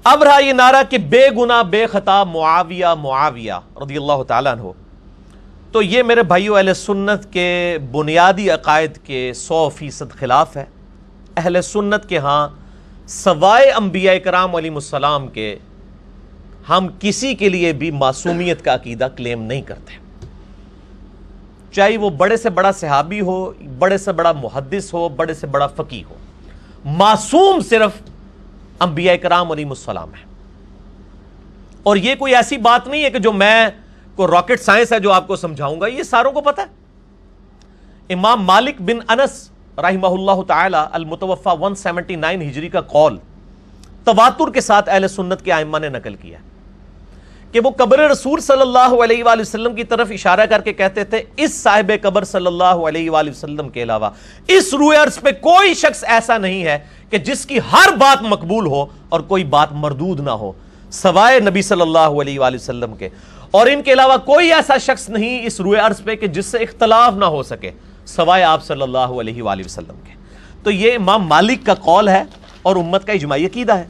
اب رہا یہ نعرہ کہ بے گناہ بے خطا معاویہ معاویہ رضی اللہ تعالیٰ عنہ، تو یہ میرے بھائیو اہل سنت کے بنیادی عقائد کے 100% خلاف ہے۔ اہل سنت کے ہاں سوائے انبیاء کرام علیہم السلام کے ہم کسی کے لیے بھی معصومیت کا عقیدہ کلیم نہیں کرتے، چاہے وہ بڑے سے بڑا صحابی ہو، بڑے سے بڑا محدث ہو، بڑے سے بڑا فقیہ ہو۔ معصوم صرف انبیاء کرام علیہم السلام ہے۔ اور یہ کوئی ایسی بات نہیں ہے کہ جو میں کو راکٹ سائنس ہے جو آپ کو سمجھاؤں گا، یہ ساروں کو پتہ ہے۔ امام مالک بن انس رحمہ اللہ تعالی المتوفى 179 ہجری کا قول تواتر کے ساتھ اہل سنت کے ائمہ نے نقل کیا کہ وہ قبر رسول صلی اللہ علیہ وآلہ وسلم کی طرف اشارہ کر کے کہتے تھے، اس صاحب قبر صلی اللہ علیہ وآلہ وسلم کے علاوہ اس روئے عرض پہ کوئی شخص ایسا نہیں ہے کہ جس کی ہر بات مقبول ہو اور کوئی بات مردود نہ ہو سوائے نبی صلی اللہ علیہ وآلہ وسلم کے، اور ان کے علاوہ کوئی ایسا شخص نہیں اس روئے عرض پہ کہ جس سے اختلاف نہ ہو سکے سوائے آپ صلی اللہ علیہ وآلہ وسلم کے۔ تو یہ امام مالک کا قول ہے اور امت کا اجماعی عقیدہ ہے۔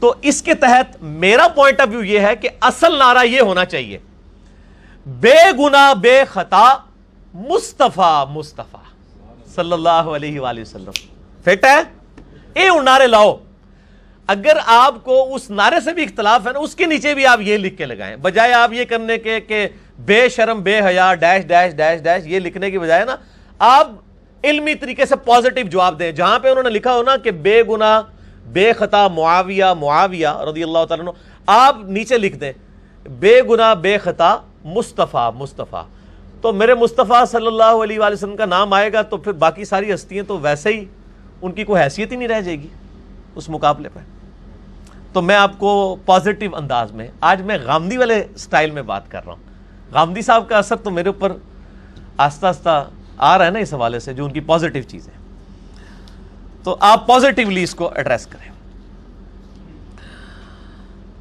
تو اس کے تحت میرا پوائنٹ آف ویو یہ ہے کہ اصل نعرہ یہ ہونا چاہیے، بے گناہ بے خطا مصطفیٰ مصطفیٰ صلی اللہ علیہ وآلہ وسلم۔ فٹ ہے؟ اے ان نعرے لاؤ۔ اگر آپ کو اس نعرے سے بھی اختلاف ہے نا، اس کے نیچے بھی آپ یہ لکھ کے لگائیں، بجائے آپ یہ کرنے کے کہ بے شرم بے حیا ڈیش ڈیش ڈیش ڈیش، یہ لکھنے کی بجائے نا آپ علمی طریقے سے پازیٹیو جواب دیں۔ جہاں پہ انہوں نے لکھا ہو نا کہ بے گناہ بے خطا معاویہ معاویہ رضی اللہ تعالیٰ عنہ، آپ نیچے لکھ دیں بے گناہ بے خطا مصطفیٰ مصطفیٰ۔ تو میرے مصطفیٰ صلی اللہ علیہ وآلہ وسلم کا نام آئے گا تو پھر باقی ساری ہستیاں تو ویسے ہی ان کی کوئی حیثیت ہی نہیں رہ جائے گی اس مقابلے پہ۔ تو میں آپ کو پازیٹیو انداز میں، آج میں غامدی والے سٹائل میں بات کر رہا ہوں۔ غامدی صاحب کا اثر تو میرے اوپر آہستہ آہستہ آ رہا ہے نا اس حوالے سے، جو ان کی پازیٹیو چیزیں، تو آپ پازیٹیولی اس کو ایڈریس کریں۔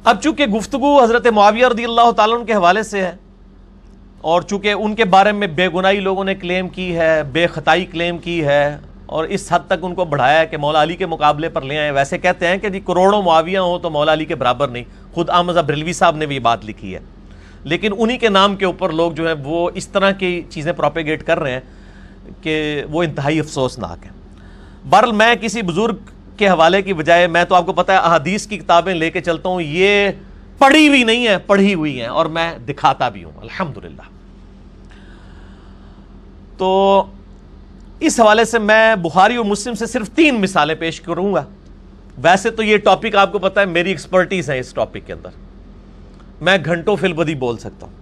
اب چونکہ گفتگو حضرت معاویہ رضی اللہ تعالیٰ عنہ کے حوالے سے ہے، اور چونکہ ان کے بارے میں بے گناہی لوگوں نے کلیم کی ہے، بے خطائی کلیم کی ہے، اور اس حد تک ان کو بڑھایا ہے کہ مولا علی کے مقابلے پر لے آئے۔ ویسے کہتے ہیں کہ جی کروڑوں معاویہ ہوں تو مولا علی کے برابر نہیں، خود احمد بریلوی صاحب نے بھی یہ بات لکھی ہے، لیکن انہی کے نام کے اوپر لوگ جو ہیں وہ اس طرح کی چیزیں پروپیگیٹ کر رہے ہیں کہ وہ انتہائی افسوسناک ہیں۔ بہرحال میں کسی بزرگ کے حوالے کی بجائے، میں تو آپ کو پتہ ہے احادیث کی کتابیں لے کے چلتا ہوں، یہ پڑھی ہوئی نہیں ہے، پڑھی ہوئی ہیں، اور میں دکھاتا بھی ہوں الحمدللہ۔ تو اس حوالے سے میں بخاری اور مسلم سے صرف 3 مثالیں پیش کروں گا۔ ویسے تو یہ ٹاپک آپ کو پتہ ہے میری ایکسپرٹیز ہے، اس ٹاپک کے اندر میں گھنٹوں فی البدی بول سکتا ہوں،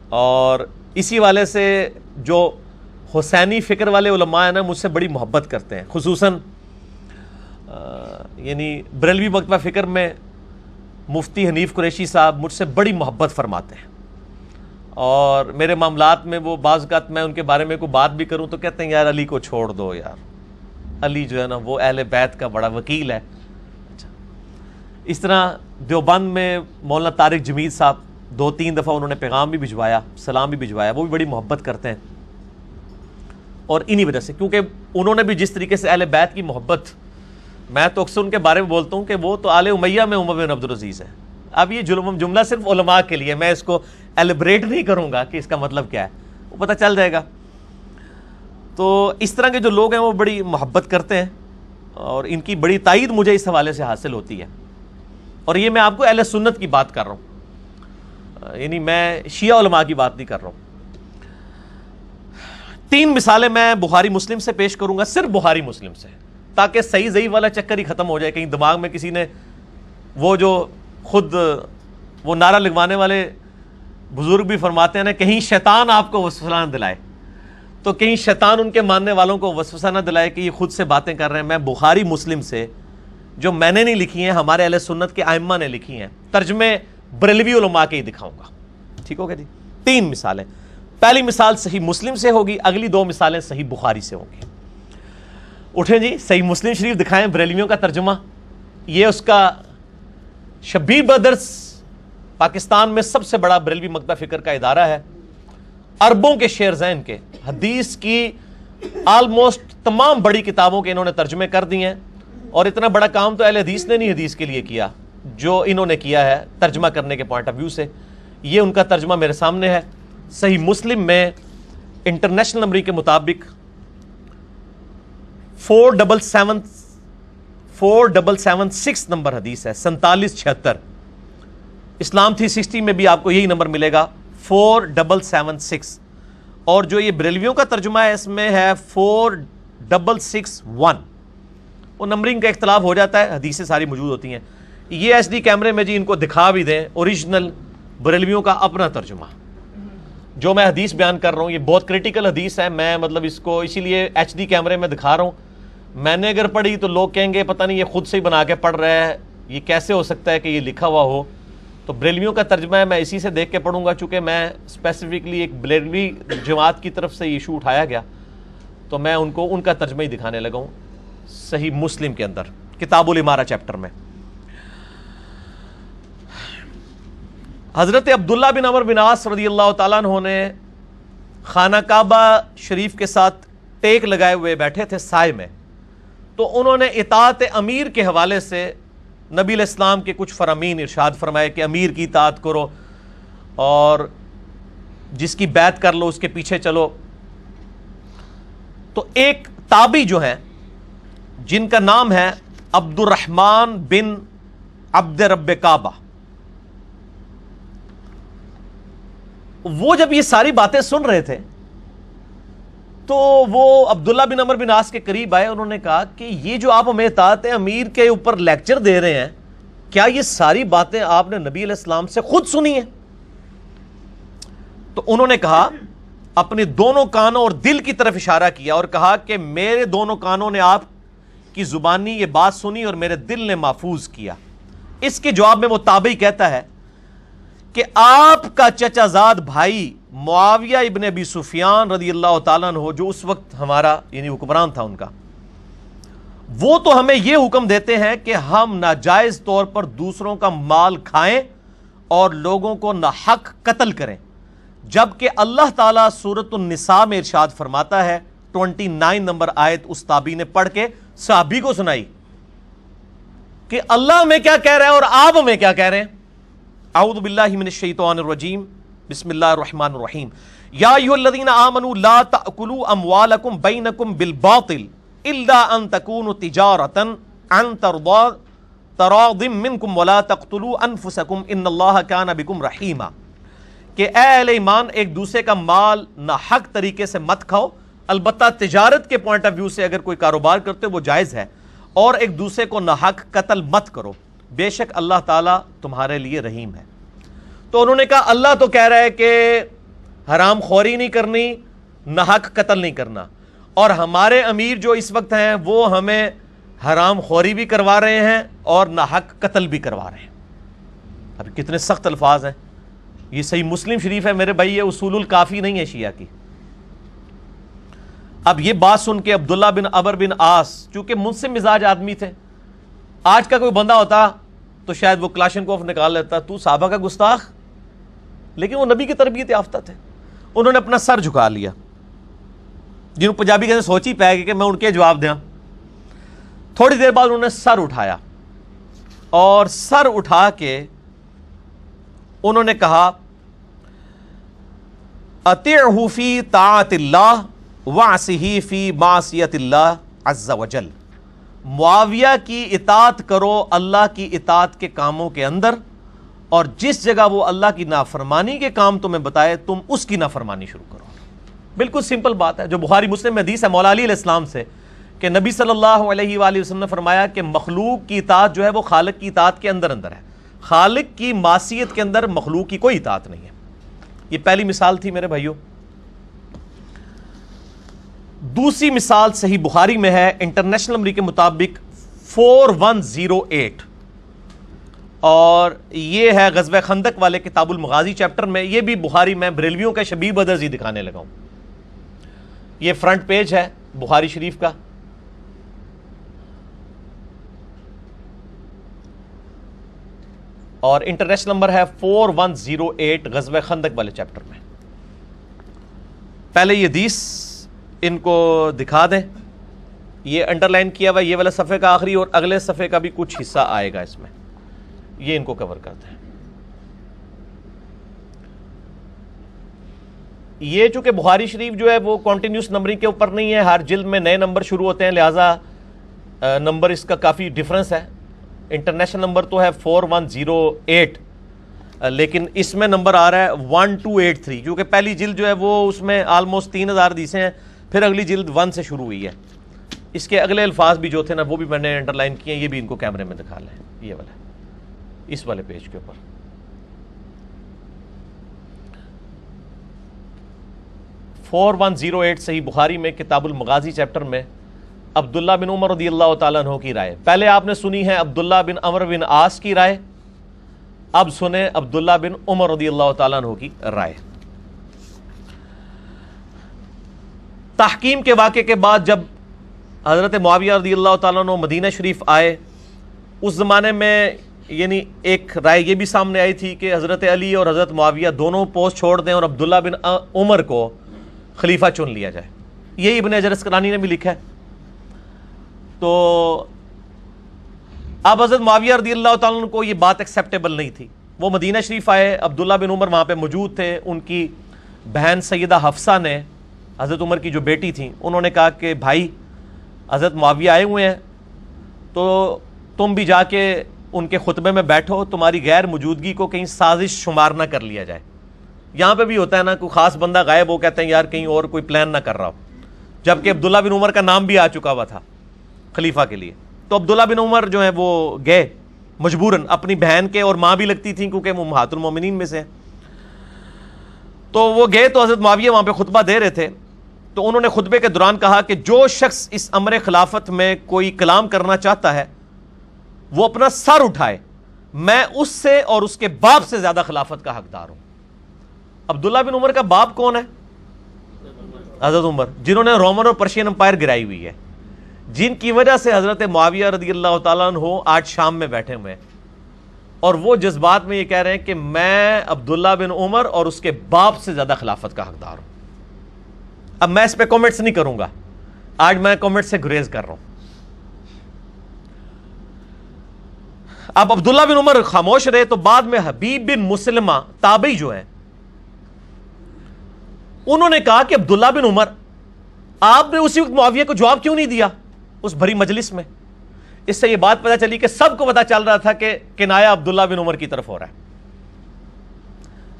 اور اسی والے سے جو حسینی فکر والے علماء ہیں نا مجھ سے بڑی محبت کرتے ہیں، خصوصاً یعنی بریلوی مکتبہ فکر میں مفتی حنیف قریشی صاحب مجھ سے بڑی محبت فرماتے ہیں، اور میرے معاملات میں وہ بعض اوقات میں ان کے بارے میں کوئی بات بھی کروں تو کہتے ہیں یار علی کو چھوڑ دو، یار علی جو ہے نا وہ اہل بیت کا بڑا وکیل ہے۔ اس طرح دیوبند میں مولانا طارق جمید صاحب 2-3 دفعہ انہوں نے پیغام بھی بھجوایا، سلام بھی بھجوایا، وہ بھی بڑی محبت کرتے ہیں، اور انہی وجہ سے کیونکہ انہوں نے بھی جس طریقے سے اہل بیت کی محبت، میں تو اکثر ان کے بارے میں بولتا ہوں کہ وہ تو آل امیہ میں عمر بن عبدالعزیز ہے۔ اب یہ جملہ صرف علماء کے لیے، میں اس کو ایلیبریٹ نہیں کروں گا کہ اس کا مطلب کیا ہے، وہ پتہ چل جائے گا۔ تو اس طرح کے جو لوگ ہیں وہ بڑی محبت کرتے ہیں، اور ان کی بڑی تائید مجھے اس حوالے سے حاصل ہوتی ہے، اور یہ میں آپ کو اہل سنت کی بات کر رہا ہوں، یعنی میں شیعہ علماء کی بات نہیں کر رہا ہوں۔ 3 مثالیں میں بخاری مسلم سے پیش کروں گا، صرف بخاری مسلم سے، تاکہ صحیح ضعیف والا چکر ہی ختم ہو جائے۔ کہیں دماغ میں کسی نے وہ جو خود وہ نعرہ لگوانے والے بزرگ بھی فرماتے ہیں نا، کہیں شیطان آپ کو وسوسہ نہ دلائے، تو کہیں شیطان ان کے ماننے والوں کو وسوسہ نہ دلائے کہ یہ خود سے باتیں کر رہے ہیں۔ میں بخاری مسلم سے، جو میں نے نہیں لکھی ہیں، ہمارے اہل سنت کے ائمہ نے لکھی ہیں، ترجمے بریلوی علماء کے ہی دکھاؤں گا، ٹھیک ہوگا جی۔ 3 مثالیں، پہلی مثال صحیح مسلم سے ہوگی، اگلی 2 مثالیں صحیح بخاری سے ہوں گی۔ اٹھیں جی، صحیح مسلم شریف دکھائیں بریلویوں کا ترجمہ۔ یہ اس کا شبیر بردرز پاکستان میں سب سے بڑا بریلوی مکتبہ فکر کا ادارہ ہے، اربوں کے شیئرز ہیں ان کے، حدیث کی آلموسٹ تمام بڑی کتابوں کے انہوں نے ترجمے کر دی ہیں، اور اتنا بڑا کام تو اہل حدیث نے نہیں حدیث کے لیے کیا جو انہوں نے کیا ہے ترجمہ کرنے کے پوائنٹ آف ویو سے. یہ ان کا ترجمہ میرے سامنے ہے. صحیح مسلم میں انٹرنیشنل نمبر کے مطابق 4776 نمبر حدیث ہے, 4776. اسلام 360 میں بھی آپ کو یہی نمبر ملے گا 4776. اور جو یہ بریلویوں کا ترجمہ ہے اس میں ہے 4661. وہ نمبرنگ کا اختلاف ہو جاتا ہے, حدیثیں ساری موجود ہوتی ہیں. یہ ایچ ڈی کیمرے میں جی ان کو دکھا بھی دیں اوریجنل بریلویوں کا اپنا ترجمہ. جو میں حدیث بیان کر رہا ہوں یہ بہت کریٹیکل حدیث ہے, میں مطلب اس کو اسی لیے ایچ ڈی کیمرے میں دکھا رہا ہوں. میں نے اگر پڑھی تو لوگ کہیں گے پتہ نہیں یہ خود سے ہی بنا کے پڑھ رہا ہے, یہ کیسے ہو سکتا ہے کہ یہ لکھا ہوا ہو. تو بریلویوں کا ترجمہ ہے, میں اسی سے دیکھ کے پڑھوں گا. چونکہ میں اسپیسیفکلی ایک بریلوی جماعت کی طرف سے یہ ایشو اٹھایا گیا تو میں ان کو ان کا ترجمہ ہی دکھانے لگا ہوں. صحیح مسلم کے اندر کتاب الامارہ چیپٹر میں حضرت عبداللہ بن عمر بن عاص رضی اللہ تعالیٰ عنہ نے خانہ کعبہ شریف کے ساتھ ٹیک لگائے ہوئے بیٹھے تھے سائے میں. تو انہوں نے اطاعت امیر کے حوالے سے نبی علیہ السلام کے کچھ فرامین ارشاد فرمائے کہ امیر کی اطاعت کرو اور جس کی بیعت کر لو اس کے پیچھے چلو. تو ایک تابعی جو ہیں جن کا نام ہے عبد الرحمن بن عبد رب کعبہ, وہ جب یہ ساری باتیں سن رہے تھے تو وہ عبداللہ بن عمر بن عاص کے قریب آئے. انہوں نے کہا کہ یہ جو آپ ہمیں اطاعت امیر کے اوپر لیکچر دے رہے ہیں, کیا یہ ساری باتیں آپ نے نبی علیہ السلام سے خود سنی ہیں؟ تو انہوں نے کہا, اپنے دونوں کانوں اور دل کی طرف اشارہ کیا اور کہا کہ میرے دونوں کانوں نے آپ کی زبانی یہ بات سنی اور میرے دل نے محفوظ کیا. اس کے جواب میں وہ تابعی کہتا ہے کہ آپ کا چچا زاد بھائی معاویہ ابن ابی سفیان رضی اللہ تعالیٰ عنہ, جو اس وقت ہمارا یعنی حکمران تھا ان کا, وہ تو ہمیں یہ حکم دیتے ہیں کہ ہم ناجائز طور پر دوسروں کا مال کھائیں اور لوگوں کو ناحق قتل کریں, جبکہ اللہ تعالیٰ سورۃ النساء میں ارشاد فرماتا ہے 29 نمبر آیت اس تابعی نے پڑھ کے صحابی کو سنائی کہ اللہ ہمیں کیا کہہ رہا ہے اور آپ ہمیں کیا کہہ رہے ہیں. اعوذ باللہ من الشیطان الرجیم, بسم اللہ الرحمن الرحیم. یا ایھا الذین آمنوا لا تأکلوا اموالکم بینکم بالباطل الا ان تکونوا تجارۃ عن تراض منکم ولا تقتلوا انفسکم ان اللہ کان بکم رحیما. کہ اے اہل ایمان, ایک دوسرے کا مال ناحق طریقے سے مت کھاؤ, البتہ تجارت کے پوائنٹ آف ویو سے اگر کوئی کاروبار کرتے وہ جائز ہے, اور ایک دوسرے کو ناحق قتل مت کرو, بے شک اللہ تعالیٰ تمہارے لیے رحیم ہے. تو انہوں نے کہا اللہ تو کہہ رہا ہے کہ حرام خوری نہیں کرنی, ناحق قتل نہیں کرنا, اور ہمارے امیر جو اس وقت ہیں وہ ہمیں حرام خوری بھی کروا رہے ہیں اور ناحق قتل بھی کروا رہے ہیں. اب کتنے سخت الفاظ ہیں. یہ صحیح مسلم شریف ہے میرے بھائی, یہ اصول الکافی نہیں ہے شیعہ کی. اب یہ بات سن کے عبداللہ بن عمر بن عاص, چونکہ منصف مزاج آدمی تھے, آج کا کوئی بندہ ہوتا تو شاید وہ کلاشنکوف نکال لیتا, تو صحابہ کا گستاخ, لیکن وہ نبی کی تربیت یافتہ تھے. انہوں نے اپنا سر جھکا لیا, جنہوں پنجابی کہتے ہیں سوچ ہی پائے گی کہ میں ان کے جواب دیا. تھوڑی دیر بعد انہوں نے سر اٹھایا اور سر اٹھا کے انہوں نے کہا اطیعہ فی طاعت اللہ وعصہ فی معصیت اللہ عز وجل. معاویہ کی اطاعت کرو اللہ کی اطاعت کے کاموں کے اندر, اور جس جگہ وہ اللہ کی نافرمانی کے کام تمہیں بتائے تم اس کی نافرمانی شروع کرو. بالکل سمپل بات ہے, جو بخاری مسلم میں حدیث ہے مولا علی علیہ السلام سے کہ نبی صلی اللہ علیہ وآلہ وسلم نے فرمایا کہ مخلوق کی اطاعت جو ہے وہ خالق کی اطاعت کے اندر اندر ہے, خالق کی معصیت کے اندر مخلوق کی کوئی اطاعت نہیں ہے. یہ پہلی مثال تھی میرے بھائیوں. دوسری مثال صحیح بخاری میں ہے انٹرنیشنل نمبر کے مطابق 4108, اور یہ ہے غزوہ خندق والے کتاب المغازی چیپٹر میں. یہ بھی بخاری میں بریلویوں کا شبیہ بدرز ہی دکھانے لگا ہوں. یہ فرنٹ پیج ہے بخاری شریف کا, اور انٹرنیشنل نمبر ہے 4108 غزوہ خندق والے چیپٹر میں. پہلے یہ حدیث ان کو دکھا دیں یہ انڈر لائن کیا ہوا یہ والا صفحے کا آخری اور اگلے صفحے کا بھی کچھ حصہ آئے گا اس میں، یہ ان کو کور کرتے ہیں۔ یہ چونکہ بخاری شریف جو ہے وہ کنٹینیوس نمبرنگ کے اوپر نہیں ہے، ہر جلد میں نئے نمبر شروع ہوتے ہیں، لہٰذا نمبر اس کا کافی ڈفرنس ہے۔ انٹرنیشنل نمبر تو ہے 4108، لیکن اس میں نمبر آ رہا ہے 1283، کیونکہ پہلی جلد جو ہے وہ اس میں آلموسٹ 3000 حدیثیں ہیں، پھر اگلی جلد 1 سے شروع ہوئی ہے۔ اس کے اگلے الفاظ بھی جو تھے نا وہ بھی میں نے انڈر لائن کیے ہیں، یہ بھی ان کو کیمرے میں دکھا لیں، یہ والا اس والے پیج کے اوپر۔ 4108 صحیح بخاری میں کتاب المغازی چیپٹر میں عبداللہ بن عمر رضی اللہ تعالیٰ عنہ کی رائے، پہلے آپ نے سنی ہے عبداللہ بن عمر بن عاص کی رائے، اب سنیں عبداللہ بن عمر رضی اللہ تعالیٰ عنہ کی رائے۔ تحکیم کے واقعے کے بعد جب حضرت معاویہ رضی اللہ تعالیٰ عنہ مدینہ شریف آئے، اس زمانے میں یعنی ایک رائے یہ بھی سامنے آئی تھی کہ حضرت علی اور حضرت معاویہ دونوں پوسٹ چھوڑ دیں اور عبداللہ بن عمر کو خلیفہ چن لیا جائے، یہی ابن حجر اسقلانی نے بھی لکھا ہے۔ تو اب حضرت معاویہ رضی اللہ تعالیٰ عنہ کو یہ بات ایکسیپٹیبل نہیں تھی، وہ مدینہ شریف آئے، عبداللہ بن عمر وہاں پہ موجود تھے، ان کی بہن سیدہ حفصہ نے حضرت عمر کی جو بیٹی تھیں انہوں نے کہا کہ بھائی حضرت معاویہ آئے ہوئے ہیں تو تم بھی جا کے ان کے خطبے میں بیٹھو، تمہاری غیر موجودگی کو کہیں سازش شمار نہ کر لیا جائے۔ یہاں پہ بھی ہوتا ہے نا، کوئی خاص بندہ غائب ہو، کہتے ہیں یار کہیں اور کوئی پلان نہ کر رہا ہو، جبکہ عبداللہ بن عمر کا نام بھی آ چکا ہوا تھا خلیفہ کے لیے۔ تو عبداللہ بن عمر جو ہیں وہ گئے مجبوراً، اپنی بہن کے اور ماں بھی لگتی تھیں کیونکہ وہ امہات المومنین میں سے ہیں، تو وہ گئے تو حضرت معاویہ وہاں پہ خطبہ دے رہے تھے، تو انہوں نے خطبے کے دوران کہا کہ جو شخص اس امر خلافت میں کوئی کلام کرنا چاہتا ہے وہ اپنا سر اٹھائے، میں اس سے اور اس کے باپ سے زیادہ خلافت کا حقدار ہوں۔ عبداللہ بن عمر کا باپ کون ہے؟ حضرت عمر، جنہوں نے رومن اور پرشین امپائر گرائی ہوئی ہے، جن کی وجہ سے حضرت معاویہ رضی اللہ تعالیٰ عنہ آج شام میں بیٹھے ہوئے ہیں، اور وہ جذبات میں یہ کہہ رہے ہیں کہ میں عبداللہ بن عمر اور اس کے باپ سے زیادہ خلافت کا حقدار ہوں۔ اب میں اس پہ کامنٹس نہیں کروں گا، آج میں کامنٹ سے گریز کر رہا ہوں۔ اب عبداللہ بن عمر خاموش رہے تو بعد میں حبیب بن مسلمہ تابعی جو ہیں انہوں نے کہا کہ عبداللہ بن عمر آپ نے اسی وقت معاویہ کو جواب کیوں نہیں دیا اس بھری مجلس میں؟ اس سے یہ بات پتہ چلی کہ سب کو پتہ چل رہا تھا کہ کنایا عبداللہ بن عمر کی طرف ہو رہا ہے۔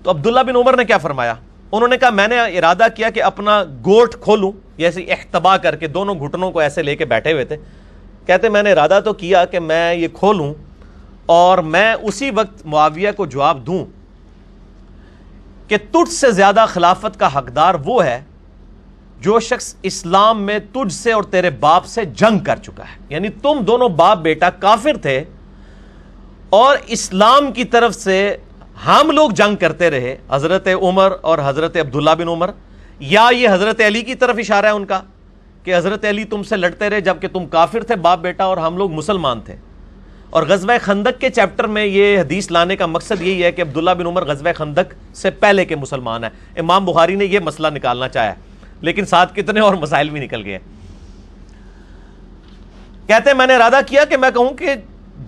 تو عبداللہ بن عمر نے کیا فرمایا؟ انہوں نے کہا میں نے ارادہ کیا کہ اپنا گوٹ کھولوں، جیسے احتبا کر کے دونوں گھٹنوں کو ایسے لے کے بیٹھے ہوئے تھے، کہتے میں نے ارادہ تو کیا کہ میں یہ کھولوں اور میں اسی وقت معاویہ کو جواب دوں کہ تجھ سے زیادہ خلافت کا حقدار وہ ہے جو شخص اسلام میں تجھ سے اور تیرے باپ سے جنگ کر چکا ہے، یعنی تم دونوں باپ بیٹا کافر تھے اور اسلام کی طرف سے ہم لوگ جنگ کرتے رہے، حضرت عمر اور حضرت عبداللہ بن عمر، یا یہ حضرت علی کی طرف اشارہ ہے ان کا کہ حضرت علی تم سے لڑتے رہے جبکہ تم کافر تھے باپ بیٹا اور ہم لوگ مسلمان تھے۔ اور غزوہ خندق کے چیپٹر میں یہ حدیث لانے کا مقصد یہی ہے کہ عبداللہ بن عمر غزوہ خندق سے پہلے کے مسلمان ہیں۔ امام بخاری نے یہ مسئلہ نکالنا چاہا لیکن ساتھ کتنے اور مسائل بھی نکل گئے۔ کہتے ہیں میں نے ارادہ کیا کہ میں کہوں کہ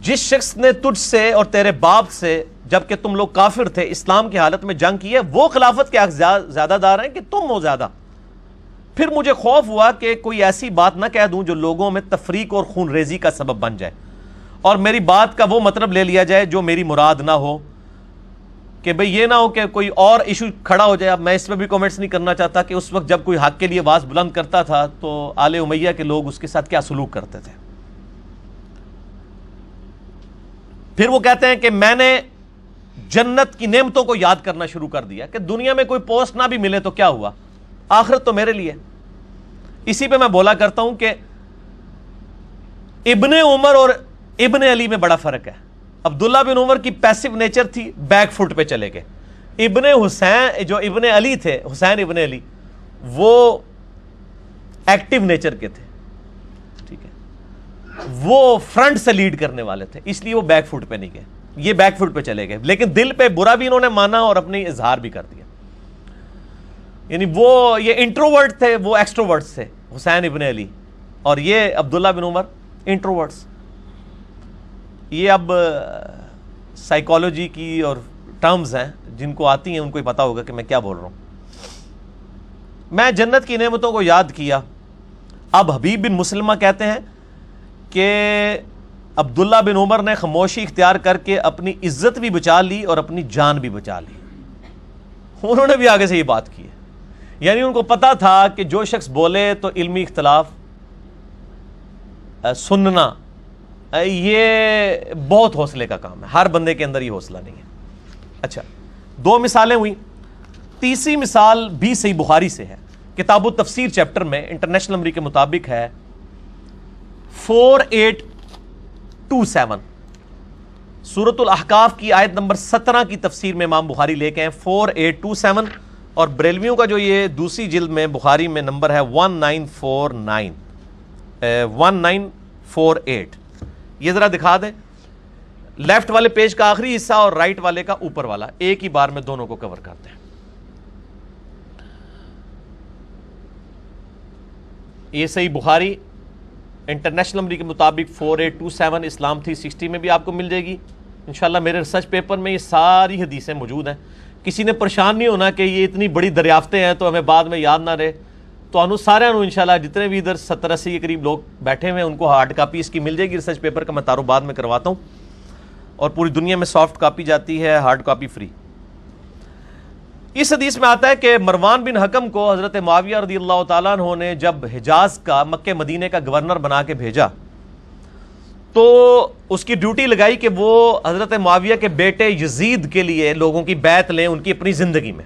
جس شخص نے تجھ سے اور تیرے باپ سے جبکہ تم لوگ کافر تھے اسلام کی حالت میں جنگ کی ہے وہ خلافت کے حق زیادہ دار ہیں کہ تم ہو زیادہ۔ پھر مجھے خوف ہوا کہ کوئی ایسی بات نہ کہہ دوں جو لوگوں میں تفریق اور خون ریزی کا سبب بن جائے اور میری بات کا وہ مطلب لے لیا جائے جو میری مراد نہ ہو، کہ بھئی یہ نہ ہو کہ کوئی اور ایشو کھڑا ہو جائے۔ اب میں اس پہ بھی کامنٹس نہیں کرنا چاہتا کہ اس وقت جب کوئی حق کے لیے آواز بلند کرتا تھا تو آل امیہ کے لوگ اس کے ساتھ کیا سلوک کرتے تھے۔ پھر وہ کہتے ہیں کہ میں نے جنت کی نعمتوں کو یاد کرنا شروع کر دیا کہ دنیا میں کوئی پوسٹ نہ بھی ملے تو کیا ہوا، آخرت تو میرے لیے۔ اسی پہ میں بولا کرتا ہوں کہ ابن عمر اور ابن علی میں بڑا فرق ہے۔ عبداللہ بن عمر کی پیسو نیچر تھی، بیک فٹ پہ چلے گئے۔ ابن حسین جو ابن علی تھے، حسین ابن علی، وہ ایکٹیو نیچر کے تھے، ٹھیک ہے، وہ فرنٹ سے لیڈ کرنے والے تھے، اس لیے وہ بیک فٹ پہ نہیں گئے، یہ بیک فٹ پہ چلے گئے، لیکن دل پہ برا بھی انہوں نے مانا اور اپنی اظہار بھی کر دیا۔ یعنی وہ یہ انٹروورٹ تھے، وہ ایکسٹروورٹ تھے حسین ابن علی، اور یہ عبداللہ بن عمر انٹروورٹس. یہ اب سائیکالوجی کی اور ٹرمز ہیں جن کو آتی ہیں ان کو ہی پتا ہوگا کہ میں کیا بول رہا ہوں. میں جنت کی نعمتوں کو یاد کیا. اب حبیب بن مسلمہ کہتے ہیں کہ عبداللہ بن عمر نے خاموشی اختیار کر کے اپنی عزت بھی بچا لی اور اپنی جان بھی بچا لی. انہوں نے بھی آگے سے یہ بات کی ہے. یعنی ان کو پتا تھا کہ جو شخص بولے تو علمی اختلاف سننا یہ بہت حوصلے کا کام ہے. ہر بندے کے اندر یہ حوصلہ نہیں ہے. اچھا، 2 مثالیں ہوئی. تیسری مثال بھی صحیح بخاری سے ہے. کتاب التفسیر چیپٹر میں انٹرنیشنل نمبر کے مطابق ہے 4827. سورۃ الاحقاف کی آیت نمبر 17 کی تفسیر میں امام بخاری لے کے ہیں 4827. اور بریلویوں کا جو یہ دوسری جلد میں بخاری میں نمبر ہے 1948. یہ ذرا دکھا دیں. لیفٹ والے پیج کا آخری حصہ اور رائٹ والے کا اوپر والا، ایک ہی بار میں دونوں کو کور کرتے ہیں. یہ صحیح بخاری انٹرنیشنل نمبر کے مطابق 4827. اسلام 360 میں بھی آپ کو مل جائے گی انشاءاللہ. میرے ریسرچ پیپر میں یہ ساری حدیثیں موجود ہیں. کسی نے پریشان نہیں ہونا کہ یہ اتنی بڑی دریافتیں ہیں تو ہمیں بعد میں یاد نہ رہے. تو انہوں سارے انشاءاللہ جتنے بھی ادھر 70-80 کے قریب لوگ بیٹھے ہوئے ہیں ان کو ہارڈ کاپی اس کی مل جائے گی. ریسرچ پیپر کا میں تعارف بعد میں کرواتا ہوں. اور پوری دنیا میں سافٹ کاپی جاتی ہے، ہارڈ کاپی فری. اس حدیث میں آتا ہے کہ مروان بن حکم کو حضرت معاویہ رضی اللہ تعالیٰ عنہ نے جب حجاز کا مکہ مدینہ کا گورنر بنا کے بھیجا تو اس کی ڈیوٹی لگائی کہ وہ حضرت معاویہ کے بیٹے یزید کے لیے لوگوں کی بیعت لیں ان کی اپنی زندگی میں.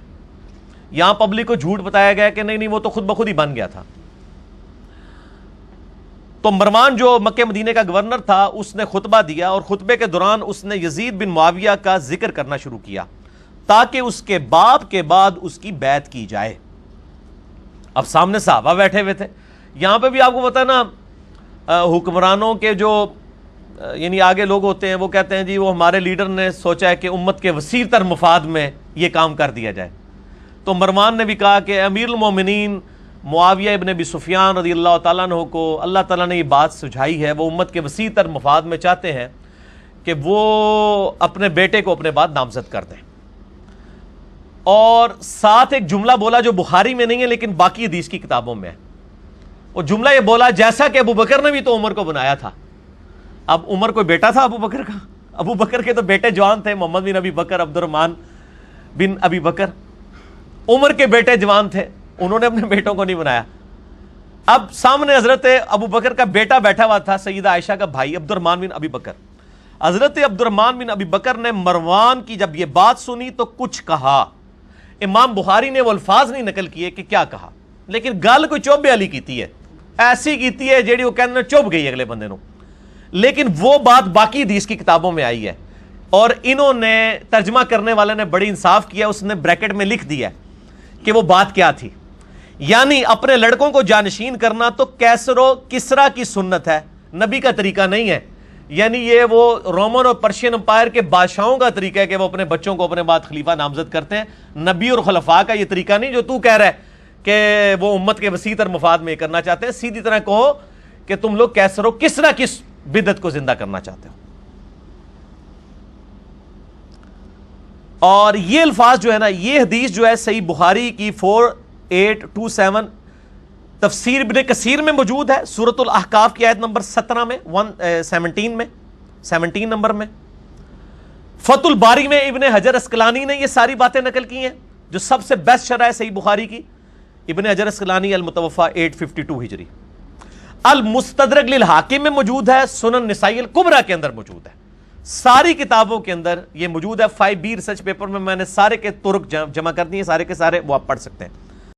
یہاں پبلک کو جھوٹ بتایا گیا کہ نہیں وہ تو خود بخود ہی بن گیا تھا. تو مروان جو مکہ مدینہ کا گورنر تھا اس نے خطبہ دیا اور خطبے کے دوران اس نے یزید بن معاویہ کا ذکر کرنا شروع کیا تاکہ اس کے باپ کے بعد اس کی بیعت کی جائے. اب سامنے صحابہ بیٹھے ہوئے تھے. یہاں پہ بھی آپ کو پتا ہے نا حکمرانوں کے جو یعنی آگے لوگ ہوتے ہیں وہ کہتے ہیں جی وہ ہمارے لیڈر نے سوچا ہے کہ امت کے وسیع تر مفاد میں یہ کام کر دیا جائے. تو مروان نے بھی کہا کہ امیر المومنین معاویہ ابن ابی سفیان رضی اللہ تعالیٰ عنہ کو اللہ تعالیٰ نے یہ بات سجھائی ہے، وہ امت کے وسیع تر مفاد میں چاہتے ہیں کہ وہ اپنے بیٹے کو اپنے بعد نامزد کر دیں. اور ساتھ ایک جملہ بولا جو بخاری میں نہیں ہے لیکن باقی حدیث کی کتابوں میں ہے. وہ جملہ یہ بولا جیسا کہ ابو بکر نے بھی تو عمر کو بنایا تھا. اب عمر کوئی بیٹا تھا ابو بکر کا؟ ابو بکر کے تو بیٹے جوان تھے، محمد بن ابی بکر، عبد الرحمن بن ابی بکر. عمر کے بیٹے جوان تھے، انہوں نے اپنے بیٹوں کو نہیں بنایا. اب سامنے حضرت ابو بکر کا بیٹا بیٹھا ہوا تھا، سیدہ عائشہ کا بھائی عبد الرحمن بن ابی بکر. حضرت عبد الرحمن بن ابی بکر نے مروان کی جب یہ بات سنی تو کچھ کہا. امام بخاری نے وہ الفاظ نہیں نقل کیے کہ کیا کہا، لیکن گل کوئی چوبے والی کیتی ہے، ایسی کیتی ہے جیڑی وہ کہنے چوب گئی اگلے بندے نو. لیکن وہ بات باقی حدیث کی کتابوں میں آئی ہے اور انہوں نے ترجمہ کرنے والے نے بڑی انصاف کیا، اس نے بریکٹ میں لکھ دیا کہ وہ بات کیا تھی. یعنی اپنے لڑکوں کو جانشین کرنا تو کیسر و کسرا کی سنت ہے، نبی کا طریقہ نہیں ہے. یعنی یہ وہ رومن اور پرشین امپائر کے بادشاہوں کا طریقہ ہے کہ وہ اپنے بچوں کو اپنے بعد خلیفہ نامزد کرتے ہیں. نبی اور خلفاء کا یہ طریقہ نہیں جو تو کہہ رہا ہے کہ وہ امت کے وسیع تر مفاد میں کرنا چاہتے ہیں. سیدھی طرح کہو کہ تم لوگ کیسر و کسرا کی بدعت کو زندہ کرنا چاہتے ہو. اور یہ الفاظ جو ہے نا، یہ حدیث جو ہے صحیح بخاری کی 4827 تفسیر ابن کثیر میں موجود ہے، سورۃ الاحقاف کی آیت نمبر 17 میں 17 نمبر میں. فتح الباری میں ابن حجر اسقلانی نے یہ ساری باتیں نقل کی ہیں، جو سب سے بیسٹ شرح ہے صحیح بخاری کی. ابن حجر اسقلانی المتوفی 852 ہجری. المستدرک للحاکم میں موجود ہے، سنن نسائی الکبریٰ کے اندر موجود ہے. ساری کتابوں کے اندر یہ موجود ہے. 5B ریسرچ پیپر میں نے سارے کے طرق جمع کر دیے، سارے کے سارے وہ آپ پڑھ سکتے ہیں.